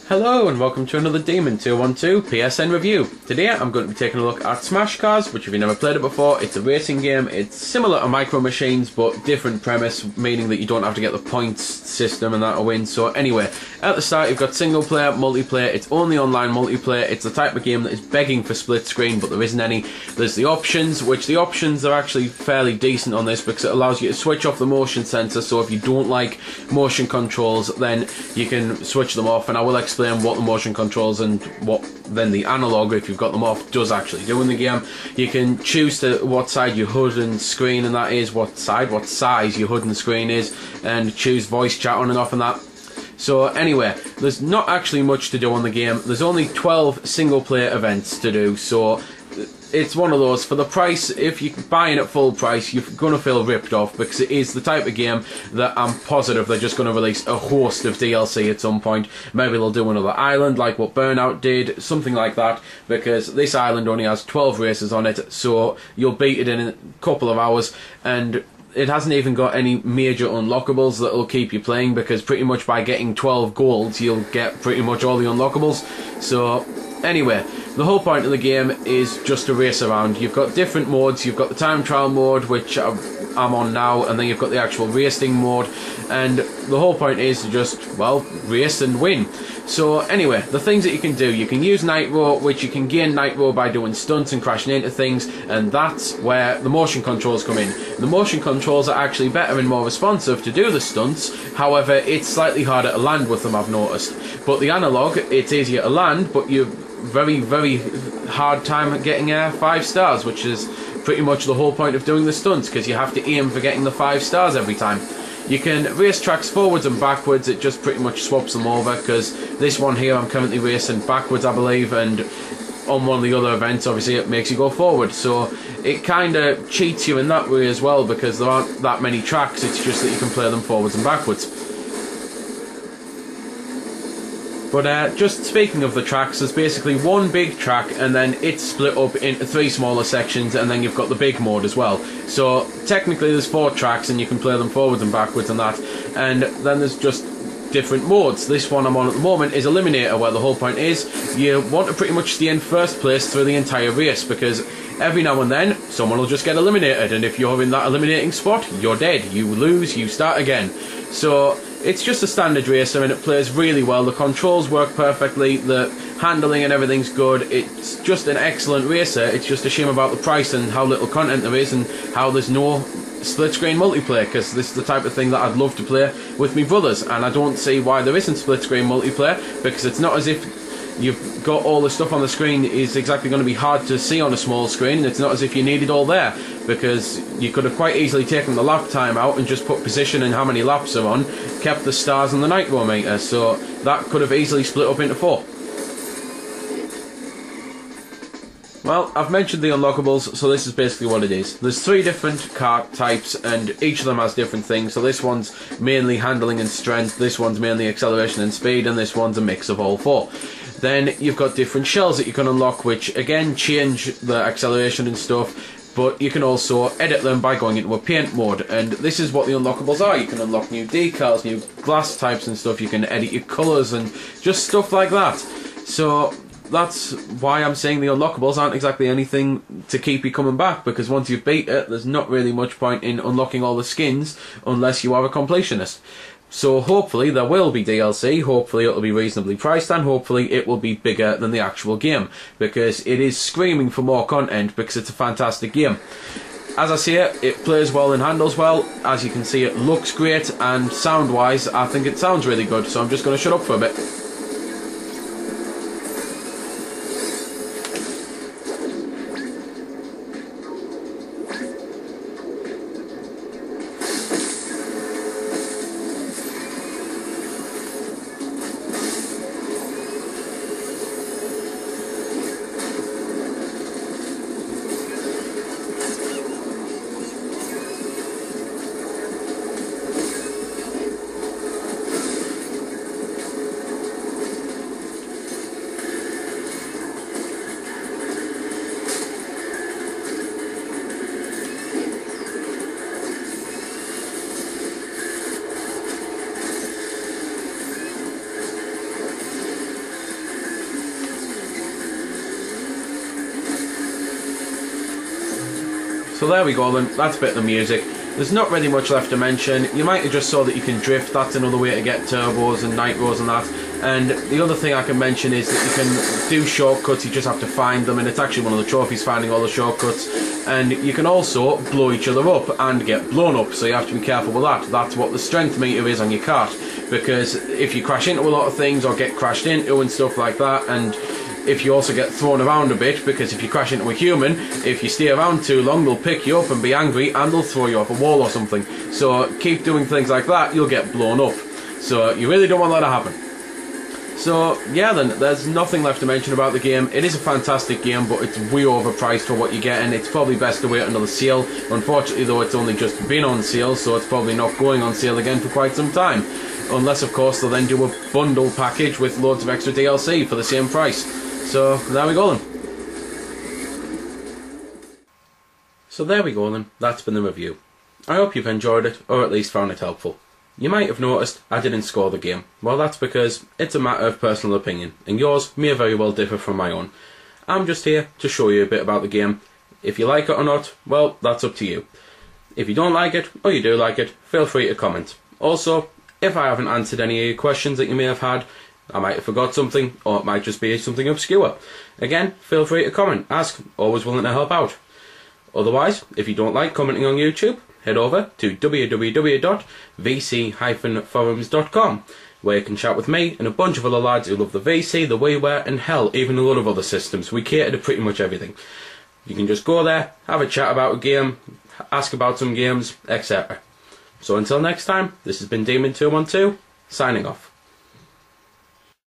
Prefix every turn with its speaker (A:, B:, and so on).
A: Hello and welcome to another Demon 212 PSN review. Today I'm going to be taking a look at Smash Cars, which if you've never played it before, it's a racing game. It's similar to Micro Machines but different premise, meaning that you don't have to get the points system and that to win. So anyway, at the start you've got single player, multiplayer. It's only online multiplayer. It's the type of game that is begging for split screen, but there isn't any. There's the options, which the options are actually fairly decent on this because it allows you to switch off the motion sensor. So if you don't like motion controls, then you can switch them off, and I will explain what the motion controls and what then the analog, if you've got them off, does actually do in the game. You can choose to what side your HUD and screen and that is, what size your HUD and screen is, and choose voice chat on and off and that. So anyway, there's not actually much to do on the game. There's only 12 single player events to do, so it's one of those, for the price, if you're buying at full price, you're going to feel ripped off because it is the type of game that I'm positive they're just going to release a host of DLC at some point. Maybe they'll do another island like what Burnout did, something like that, because this island only has 12 races on it, so you'll beat it in a couple of hours, and it hasn't even got any major unlockables that will keep you playing, because pretty much by getting 12 golds you'll get pretty much all the unlockables. So anyway, the whole point of the game is just to race around. You've got different modes. You've got the time trial mode, which I'm on now, and then you've got the actual racing mode, and the whole point is to just, well, race and win. So anyway, the things that you can do, you can use Nitro, which you can gain Nitro by doing stunts and crashing into things, and that's where the motion controls come in. The motion controls are actually better and more responsive to do the stunts, however it's slightly harder to land with them, I've noticed. But the analog, it's easier to land, but you're very hard time getting 5 stars, which is pretty much the whole point of doing the stunts, because you have to aim for getting the 5 stars every time. You can race tracks forwards and backwards. It just pretty much swaps them over, because this one here I'm currently racing backwards, I believe, and on one of the other events obviously it makes you go forward, so it kind of cheats you in that way as well, because there aren't that many tracks. It's just that you can play them forwards and backwards. But just speaking of the tracks, there's basically one big track, and then it's split up into 3 smaller sections, and then you've got the big mode as well. So technically there's 4 tracks, and you can play them forwards and backwards and that. And then there's just different modes. This one I'm on at the moment is Eliminator, where the whole point is you want to pretty much stay in first place through the entire race, because every now and then someone will just get eliminated, and if you're in that eliminating spot, you're dead. You lose, you start again. So it's just a standard racer, and it plays really well. The controls work perfectly, the handling and everything's good. It's just an excellent racer. It's just a shame about the price and how little content there is, and how there's no split screen multiplayer, because this is the type of thing that I'd love to play with me brothers, and I don't see why there isn't split screen multiplayer, because it's not as if you've got all the stuff on the screen is exactly going to be hard to see on a small screen, and it's not as if you need it all there, because you could have quite easily taken the lap time out and just put position and how many laps are on, kept the stars and the nitro meter, so that could have easily split up into 4. Well, I've mentioned the unlockables, so this is basically what it is. There's 3 different car types, and each of them has different things. So this one's mainly handling and strength, this one's mainly acceleration and speed, and this one's a mix of all 4. Then you've got different shells that you can unlock, which again change the acceleration and stuff, but you can also edit them by going into a paint mode, and this is what the unlockables are. You can unlock new decals, new glass types and stuff, you can edit your colours and just stuff like that. So that's why I'm saying the unlockables aren't exactly anything to keep you coming back, because once you've beat it, there's not really much point in unlocking all the skins unless you are a completionist. So hopefully there will be DLC, hopefully it'll be reasonably priced, and hopefully it will be bigger than the actual game, because it is screaming for more content, because it's a fantastic game. As I say it plays well and handles well. As you can see, it looks great, and sound wise I think it sounds really good, so I'm just going to shut up for a bit. So there we go then, that's a bit of the music. There's not really much left to mention. You might have just saw that you can drift, that's another way to get turbos and nitros and that. And the other thing I can mention is that you can do shortcuts, you just have to find them, and it's actually one of the trophies, finding all the shortcuts. And you can also blow each other up and get blown up, so you have to be careful with that. That's what the strength meter is on your cart, because if you crash into a lot of things or get crashed into and stuff like that, and if you also get thrown around a bit, because if you crash into a human, if you stay around too long, they'll pick you up and be angry and they'll throw you off a wall or something. So keep doing things like that, you'll get blown up. So you really don't want that to happen. So yeah then, there's nothing left to mention about the game. It is a fantastic game, but it's way overpriced for what you're getting. It's probably best to wait another sale. Unfortunately though, it's only just been on sale, so it's probably not going on sale again for quite some time. Unless of course they'll then do a bundle package with loads of extra DLC for the same price. So there we go then. That's been the review. I hope you've enjoyed it, or at least found it helpful. You might have noticed I didn't score the game. Well, that's because it's a matter of personal opinion, and yours may very well differ from my own. I'm just here to show you a bit about the game. If you like it or not, well, that's up to you. If you don't like it, or you do like it, feel free to comment. Also, if I haven't answered any of your questions that you may have had, I might have forgot something, or it might just be something obscure. Again, feel free to comment, ask, always willing to help out. Otherwise, if you don't like commenting on YouTube, head over to www.vc-forums.com, where you can chat with me and a bunch of other lads who love the VC, the WiiWare, and hell, even a lot of other systems. We cater to pretty much everything. You can just go there, have a chat about a game, ask about some games, etc. So until next time, this has been Demon212, signing off.